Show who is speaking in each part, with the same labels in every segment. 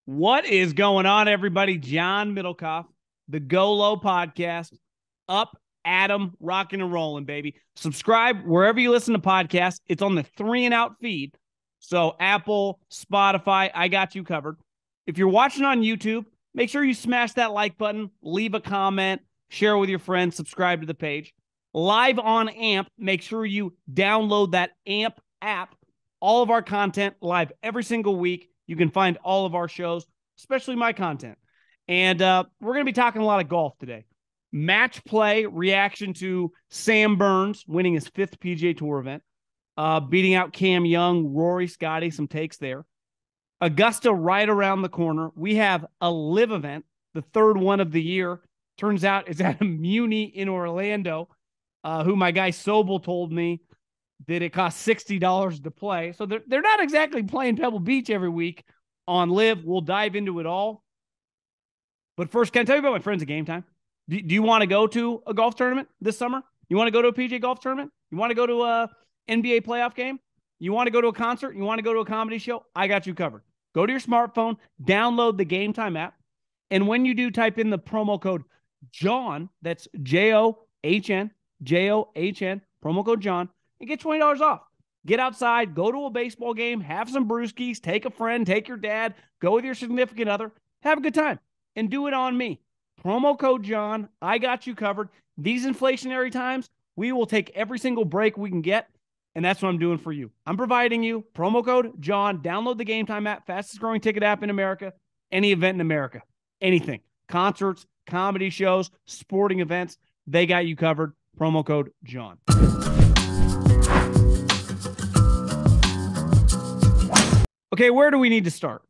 Speaker 1: What is going on, everybody? John Middlekauff, the Go Low podcast. Up, Adam, rocking and rolling, baby. Subscribe wherever you listen to podcasts. It's on the 3 and Out feed. So Apple, Spotify, I got you covered. If you're watching on YouTube, make sure you smash that like button, leave a comment, share with your friends, subscribe to the page. Live on AMP, make sure you download that AMP app. All of our content live every single week. You can find all of our shows, especially my content. And we're going to be talking a lot of golf today. Match play reaction to Sam Burns winning his 5th PGA Tour event, beating out Cam Young, Rory, Scottie, some takes there. Augusta right around the corner. We have a LIV event, the 3rd one of the year. Turns out it's at a Muni in Orlando, who my guy Sobel told me that it costs $60 to play. So they're not exactly playing Pebble Beach every week on LIV. We'll dive into it all. But first, can I tell you about my friends at Gametime? Do you want to go to a golf tournament this summer? You want to go to a PGA golf tournament? You want to go to a NBA playoff game? You want to go to a concert? You want to go to a comedy show? I got you covered. Go to your smartphone, download the Gametime app, and when you do, type in the promo code JOHN, that's JOHN, promo code JOHN, and get $20 off. Get outside, go to a baseball game, have some brewskis, take a friend, take your dad, go with your significant other, have a good time, and do it on me. Promo code John, I got you covered. These inflationary times, we will take every single break we can get, and that's what I'm doing for you. I'm providing you promo code John. Download the Gametime app, fastest growing ticket app in America, any event in America, anything. Concerts, comedy shows, sporting events, they got you covered. Promo code John. Okay, where do we need to start?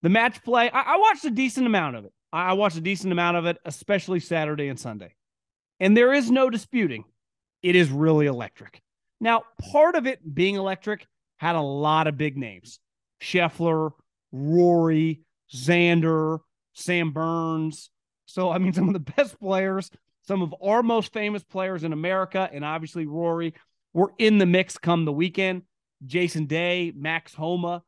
Speaker 1: The match play, I watched a decent amount of it. I watched a decent amount of it, especially Saturday and Sunday. And there is no disputing, it is really electric. Now, part of it being electric had a lot of big names. Scheffler, Rory, Xander, Sam Burns. So, I mean, some of the best players, some of our most famous players in America, and obviously Rory, were in the mix come the weekend. Jason Day, Max Homa,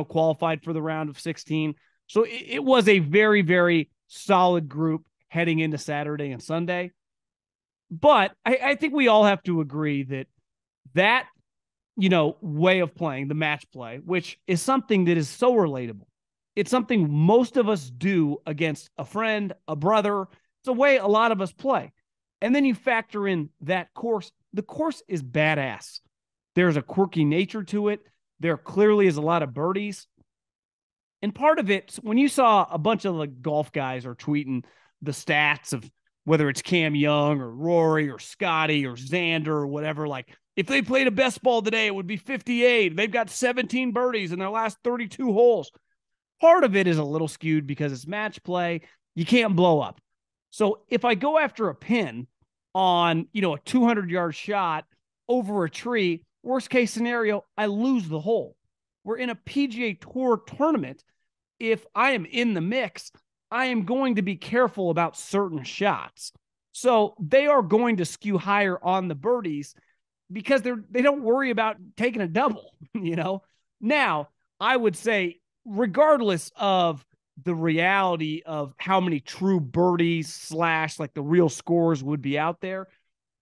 Speaker 1: qualified for the round of 16. So it was a very, very solid group heading into Saturday and Sunday. But I think we all have to agree that way of playing, the match play, which is something that is so relatable. It's something most of us do against a friend, a brother. It's a way a lot of us play. And then you factor in that course. The course is badass. There's a quirky nature to it. There clearly is a lot of birdies. And part of it, when you saw a bunch of the golf guys are tweeting the stats of whether it's Cam Young or Rory or Scottie or Xander or whatever, like if they played a best ball today, it would be 58. They've got 17 birdies in their last 32 holes. Part of it is a little skewed because it's match play. You can't blow up. So if I go after a pin on, a 200-yard shot over a tree, worst case scenario, I lose the hole. We're in a PGA Tour tournament. If I am in the mix, I am going to be careful about certain shots. So they are going to skew higher on the birdies because they don't worry about taking a double, Now, I would say, regardless of the reality of how many true birdies / like the real scores would be out there,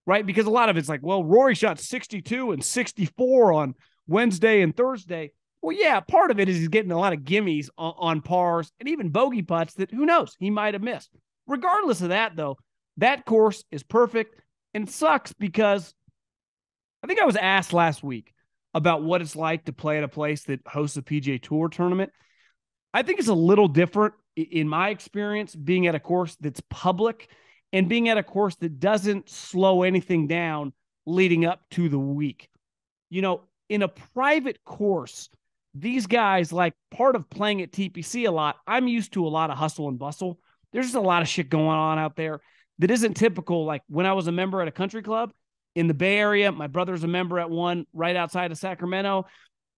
Speaker 1: right? Because a lot of it's like, well, Rory shot 62 and 64 on Wednesday and Thursday. Well, yeah, part of it is he's getting a lot of gimmies on pars and even bogey putts that who knows, he might have missed. Regardless of that, though, that course is perfect and it sucks because I think I was asked last week about what it's like to play at a place that hosts a PGA Tour tournament. I think it's a little different in my experience being at a course that's public and being at a course that doesn't slow anything down leading up to the week. In a private course, these guys, like part of playing at TPC a lot, I'm used to a lot of hustle and bustle. There's just a lot of shit going on out there that isn't typical. Like when I was a member at a country club in the Bay Area, my brother's a member at one right outside of Sacramento.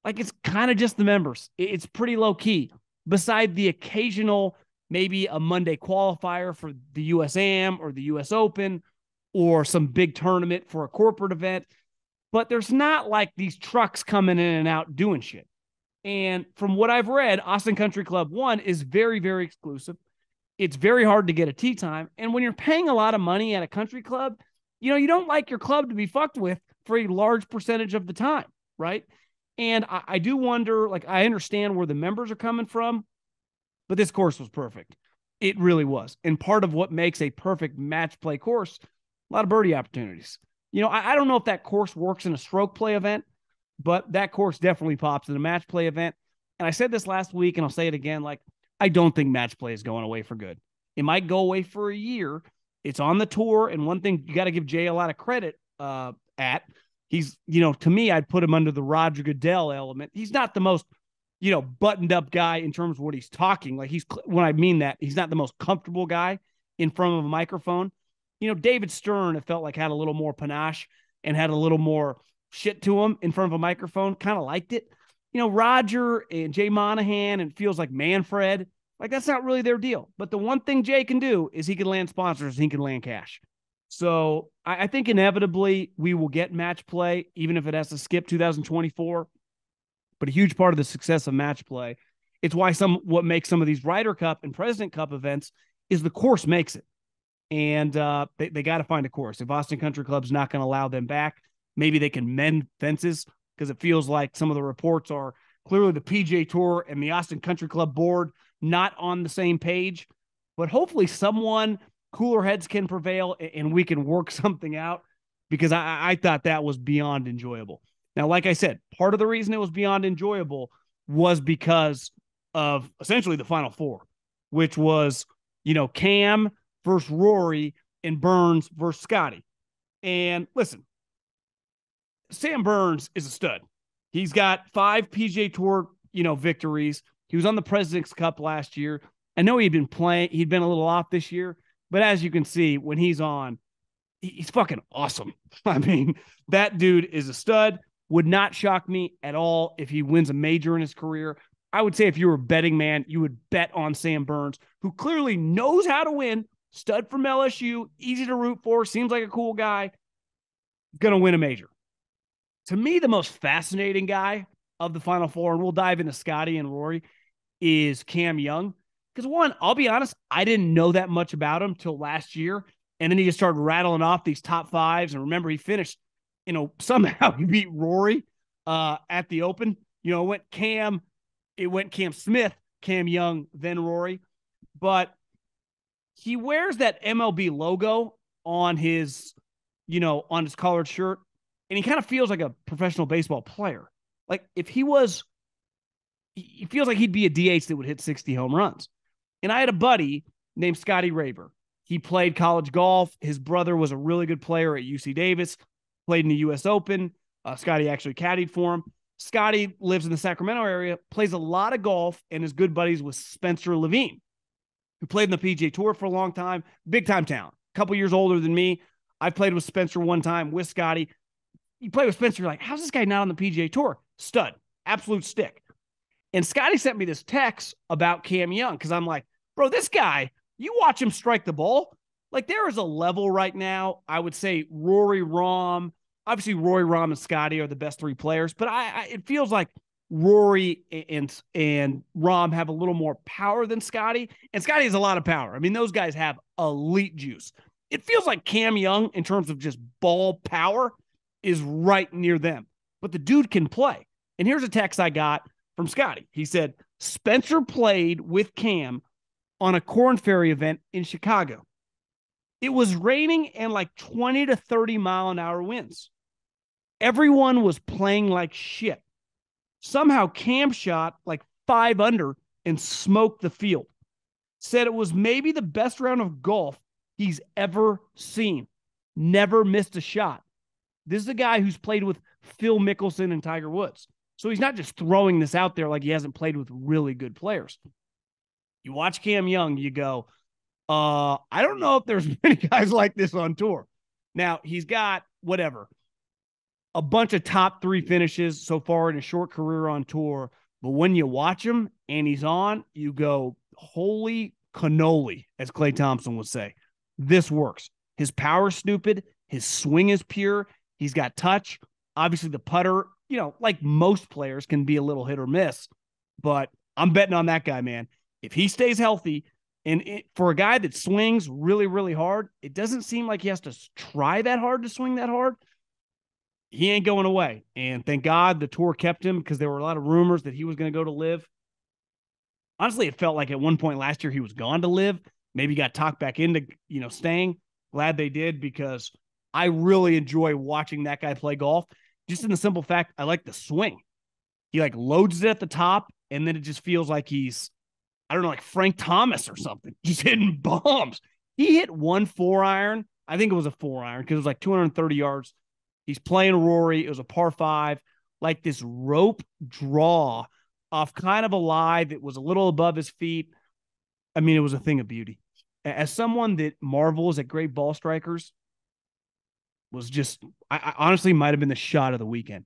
Speaker 1: Like it's kind of just the members. It's pretty low key. Beside the occasional, maybe a Monday qualifier for the USAM or the US Open or some big tournament for a corporate event. But there's not like these trucks coming in and out doing shit. And from what I've read, Austin Country Club 1 is very, very exclusive. It's very hard to get a tee time. And when you're paying a lot of money at a country club, you don't like your club to be fucked with for a large percentage of the time, right? And I do wonder, like, I understand where the members are coming from, but this course was perfect. It really was. And part of what makes a perfect match play course, a lot of birdie opportunities. I don't know if that course works in a stroke play event, but that course definitely pops in a match play event. And I said this last week, and I'll say it again, like, I don't think match play is going away for good. It might go away for a year. It's on the tour. And one thing you got to give Jay a lot of credit at, he's, to me, I'd put him under the Roger Goodell element. He's not the most, buttoned up guy in terms of what he's talking. Like, when I mean that, he's not the most comfortable guy in front of a microphone. David Stern, it felt like, had a little more panache and had a little more shit to him in front of a microphone. Kind of liked it. Roger and Jay Monahan, and it feels like Manfred, like, that's not really their deal. But the one thing Jay can do is he can land sponsors and he can land cash. So I think inevitably we will get match play, even if it has to skip 2024. But a huge part of the success of match play, it's why what makes some of these Ryder Cup and President Cup events is the course makes it. And they got to find a course. If Austin Country Club's not going to allow them back, maybe they can mend fences, because it feels like some of the reports are clearly the PGA Tour and the Austin Country Club board not on the same page. But hopefully someone, cooler heads can prevail and we can work something out, because I thought that was beyond enjoyable. Now, like I said, part of the reason it was beyond enjoyable was because of essentially the Final Four, which was, Cam versus Rory and Burns versus Scottie. And listen, Sam Burns is a stud. He's got 5 PGA Tour, victories. He was on the President's Cup last year. I know he'd been a little off this year, but as you can see, when he's on, he's fucking awesome. I mean, that dude is a stud. Would not shock me at all if he wins a major in his career. I would say if you were a betting man, you would bet on Sam Burns, who clearly knows how to win. Stud from LSU, easy to root for, seems like a cool guy. Going to win a major. To me, the most fascinating guy of the Final Four, and we'll dive into Scottie and Rory, is Cam Young. Because one, I'll be honest, I didn't know that much about him till last year. And then he just started rattling off these top 5s. And remember, he finished, somehow he beat Rory at the Open. It went Cam Smith, Cam Young, then Rory. But he wears that MLB logo on his collared shirt. And he kind of feels like a professional baseball player. Like, if he feels like he'd be a DH that would hit 60 home runs. And I had a buddy named Scottie Raver. He played college golf. His brother was a really good player at UC Davis, played in the U.S. Open. Scottie actually caddied for him. Scottie lives in the Sacramento area, plays a lot of golf, and is good buddies with Spencer Levine, who played in the PGA Tour for a long time. Big-time talent. A couple years older than me. I played with Spencer one time with Scottie. You play with Spencer, you're like, how's this guy not on the PGA Tour? Stud. Absolute stick. And Scottie sent me this text about Cam Young, because I'm like, bro, this guy, you watch him strike the ball. Like, there is a level right now. I would say Rory Rahm. Obviously, Rory Rahm and Scottie are the best 3 players, but it feels like Rory and Rahm have a little more power than Scottie, and Scottie has a lot of power. I mean, those guys have elite juice. It feels like Cam Young, in terms of just ball power, is right near them. But the dude can play. And here's a text I got from Scottie. He said, Spencer played with Cam on a Korn Ferry event in Chicago. It was raining and like 20 to 30 mile an hour winds. Everyone was playing like shit. Somehow Cam shot like 5 under and smoked the field. Said it was maybe the best round of golf he's ever seen. Never missed a shot. This is a guy who's played with Phil Mickelson and Tiger Woods. So he's not just throwing this out there like he hasn't played with really good players. You watch Cam Young, you go, I don't know if there's many guys like this on tour. Now, he's got a bunch of top 3 finishes so far in a short career on tour. But when you watch him and he's on, you go, holy cannoli, as Clay Thompson would say. This works. His power's stupid. His swing is pure. He's got touch. Obviously, the putter, like most players can be a little hit or miss, but I'm betting on that guy, man. If he stays healthy, and for a guy that swings really, really hard, it doesn't seem like he has to try that hard to swing that hard. He ain't going away. And thank God the tour kept him, because there were a lot of rumors that he was going to go to LIV. Honestly, it felt like at one point last year he was gone to LIV. Maybe got talked back into, staying. Glad they did, because I really enjoy watching that guy play golf. Just in the simple fact, I like the swing. He like loads it at the top, and then it just feels like he's, I don't know, like Frank Thomas or something, just hitting bombs. He hit 1 4-iron. I think it was a 4-iron, because it was like 230 yards. He's playing Rory. It was a par 5, like this rope draw off kind of a lie that was a little above his feet. I mean, it was a thing of beauty. As someone that marvels at great ball strikers, was just, I honestly might have been the shot of the weekend.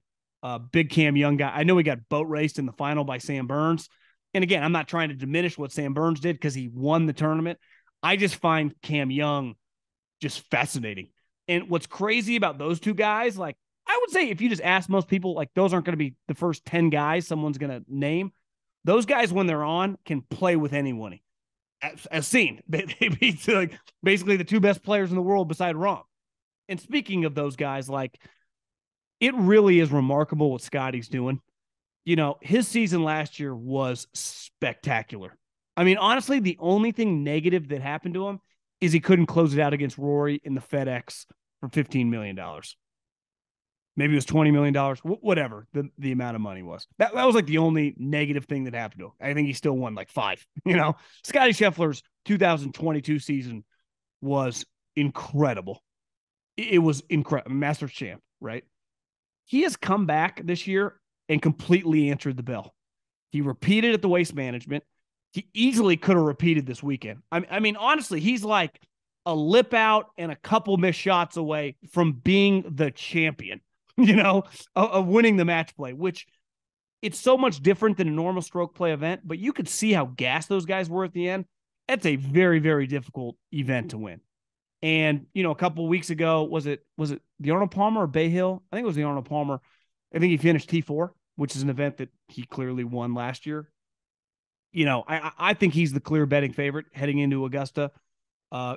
Speaker 1: Big Cam Young guy. I know he got boat raced in the final by Sam Burns. And again, I'm not trying to diminish what Sam Burns did, because he won the tournament. I just find Cam Young just fascinating. And what's crazy about those two guys, like, I would say if you just ask most people, like, those aren't going to be the first 10 guys someone's going to name. Those guys, when they're on, can play with anyone. As seen, they beat like basically the 2 best players in the world beside Rahm. And speaking of those guys, like, it really is remarkable what Scottie's doing. His season last year was spectacular. I mean, honestly, the only thing negative that happened to him is he couldn't close it out against Rory in the FedEx for $15 million. Maybe it was $20 million, whatever the amount of money was. That was like the only negative thing that happened to him. I think he still won like 5. Scottie Scheffler's 2022 season was incredible. It was incredible. Masters champ, right? He has come back this year and completely answered the bell. He repeated at the Waste Management. He easily could have repeated this weekend. I mean, honestly, he's like a lip out and a couple missed shots away from being the champion, of winning the match play, which it's so much different than a normal stroke play event, but you could see how gassed those guys were at the end. That's a very, very difficult event to win. And, a couple of weeks ago, was it the Arnold Palmer or Bay Hill? I think it was the Arnold Palmer. I think he finished T4, which is an event that he clearly won last year. I think he's the clear betting favorite heading into Augusta.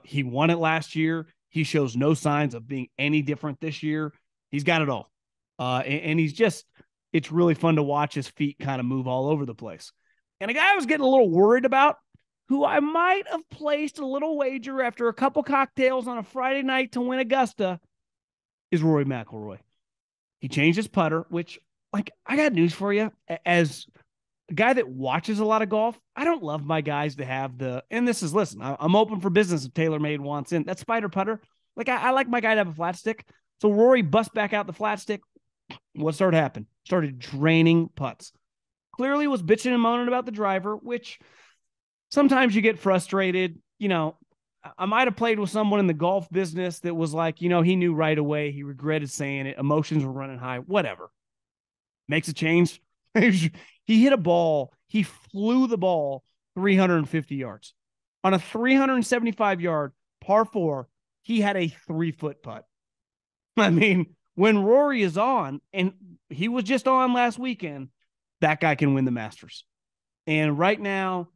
Speaker 1: He won it last year. He shows no signs of being any different this year. He's got it all. And he's just, it's really fun to watch his feet kind of move all over the place. And a guy I was getting a little worried about, who I might have placed a little wager after a couple cocktails on a Friday night to win Augusta, is Rory McIlroy. He changed his putter, which, like, I got news for you. As a guy that watches a lot of golf, I don't love my guys to have listen, I'm open for business if TaylorMade wants in. That spider putter, like, I like my guy to have a flat stick. So Rory bust back out the flat stick. What started happening? Started draining putts. Clearly was bitching and moaning about the driver, which sometimes you get frustrated. I might have played with someone in the golf business that was like, he knew right away. He regretted saying it. Emotions were running high, whatever. Makes a change. He hit a ball. He flew the ball 350 yards. On a 375-yard par 4, he had a 3-foot putt. I mean, when Rory is on, and he was just on last weekend, that guy can win the Masters. And right now,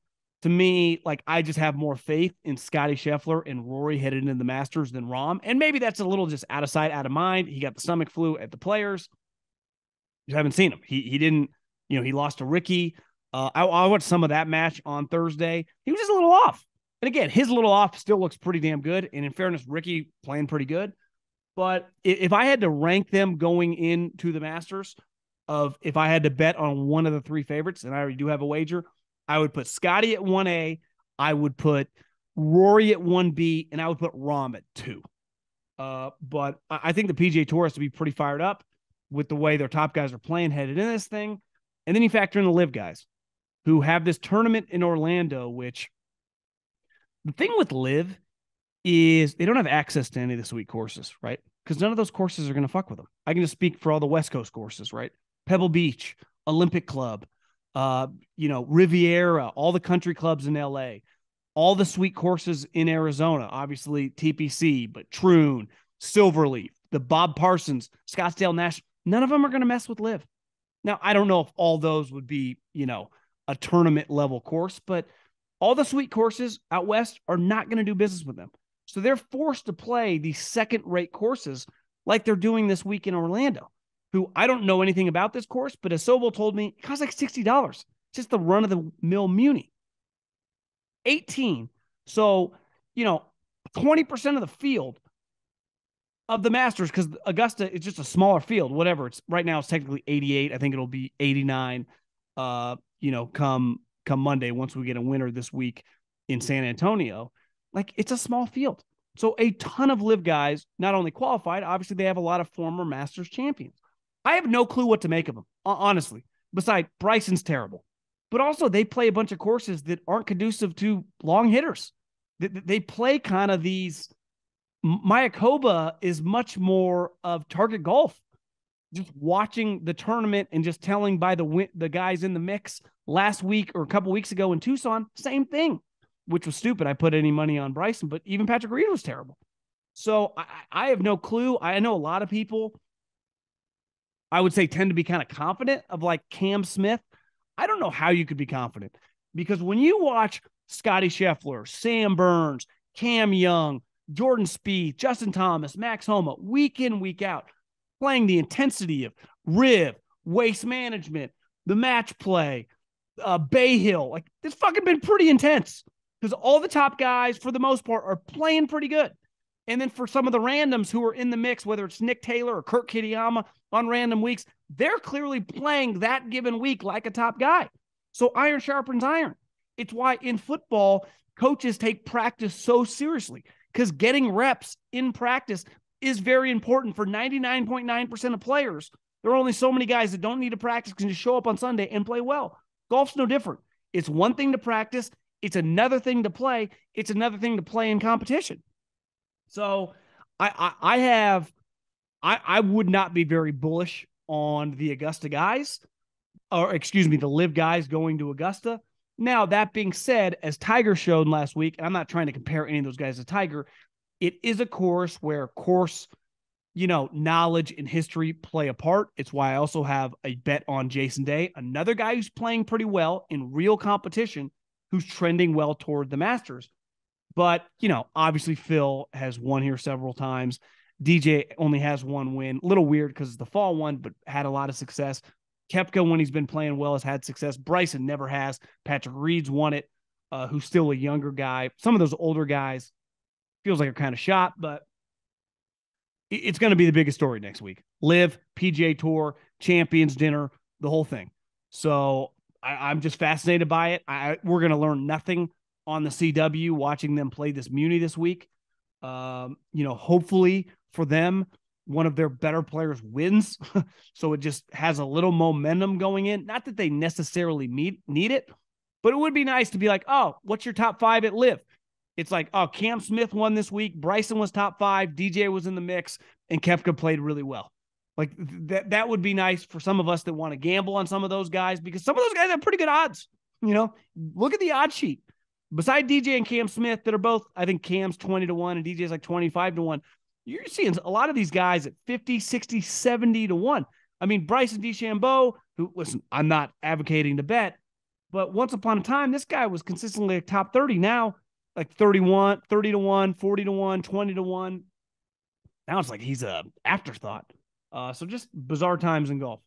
Speaker 1: to me, like, I just have more faith in Scottie Scheffler and Rory headed into the Masters than Rahm. And maybe that's a little just out of sight, out of mind. He got the stomach flu at the Players. You haven't seen him. He didn't, he lost to Ricky. I watched some of that match on Thursday. He was just a little off. And again, his little off still looks pretty damn good. And in fairness, Ricky playing pretty good. But if I had to rank them going into the Masters, if I had to bet on one of the 3 favorites, and I already do have a wager, I would put Scottie at 1A, I would put Rory at 1B, and I would put Rahm at 2. But I think the PGA Tour has to be pretty fired up with the way their top guys are playing headed in this thing. And then you factor in the LIV guys who have this tournament in Orlando, which the thing with LIV is they don't have access to any of the sweet courses, right? Because none of those courses are going to fuck with them. I can just speak for all the West Coast courses, right? Pebble Beach, Olympic Club, Riviera, all the country clubs in LA, all the sweet courses in Arizona, obviously TPC, but Troon, Silverleaf, the Bob Parsons, Scottsdale Nash, none of them are going to mess with LIV. Now, I don't know if all those would be, a tournament level course, but all the sweet courses out west are not going to do business with them. So they're forced to play these second-rate courses like they're doing this week in Orlando, who I don't know anything about this course, but as Sobel told me, it costs like $60. Just the run-of-the-mill Muni. 18. So, 20% of the field of the Masters, because Augusta is just a smaller field, whatever. It's right now it's technically 88. I think it'll be 89, come Monday, once we get a winner this week in San Antonio. Like, it's a small field. So a ton of LIV guys not only qualified, obviously they have a lot of former Masters champions. I have no clue what to make of them, honestly. Besides, Bryson's terrible. But also they play a bunch of courses that aren't conducive to long hitters. They play kind of these. Mayakoba is much more of target golf. Just watching the tournament and just telling by the guys in the mix last week or a couple weeks ago in Tucson, same thing, which was stupid. I put any money on Bryson, but even Patrick Reed was terrible. So I have no clue. I know a lot of people, I would say, tend to be kind of confident of like Cam Smith. I don't know how you could be confident, because when you watch Scottie Scheffler, Sam Burns, Cam Young, Jordan Spieth, Justin Thomas, Max Homa, week in, week out, playing the intensity of RIV, waste management, the match play, Bay Hill. Like, it's fucking been pretty intense because all the top guys, for the most part, are playing pretty good. And then for some of the randoms who are in the mix, whether it's Nick Taylor or Kurt Kitayama on random weeks, they're clearly playing that given week like a top guy. So iron sharpens iron. It's why in football, coaches take practice so seriously, because getting reps in practice is very important for 99.9% of players. There are only so many guys that don't need to practice, can just show up on Sunday and play well. Golf's no different. It's one thing to practice. It's another thing to play. It's another thing to play in competition. So I would not be very bullish on the Augusta guys, or excuse me, the LIV guys going to Augusta. Now, that being said, as Tiger showed last week, and I'm not trying to compare any of those guys to Tiger, it is a course where knowledge and history play a part. It's why I also have a bet on Jason Day, another guy who's playing pretty well in real competition, who's trending well toward the Masters. But, obviously Phil has won here several times. DJ only has one win. A little weird because it's the fall one, but had a lot of success. Koepka, when he's been playing well, has had success. Bryson never has. Patrick Reed's won it, who's still a younger guy. Some of those older guys feels like are kind of shot, but it's going to be the biggest story next week. LIV, PGA Tour, Champions Dinner, the whole thing. So I'm just fascinated by it. We're going to learn nothing on the CW watching them play this Muni this week. Hopefully for them, one of their better players wins. So it just has a little momentum going in. Not that they necessarily need it, but it would be nice to be like, oh, what's your top 5 at LIV? It's like, oh, Cam Smith won this week. Bryson was top 5. DJ was in the mix, and Koepka played really well. Like that would be nice for some of us that want to gamble on some of those guys, because some of those guys have pretty good odds. Look at the odds sheet. Beside DJ and Cam Smith, that are both, I think Cam's 20-1 and DJ's like 25-1. You're seeing a lot of these guys at 50, 60, 70-1. I mean, Bryson DeChambeau, who, listen, I'm not advocating to bet, but once upon a time, this guy was consistently like top 30. Now, like 30-1, 40-1, 20-1. Now it's like he's a afterthought. So just bizarre times in golf.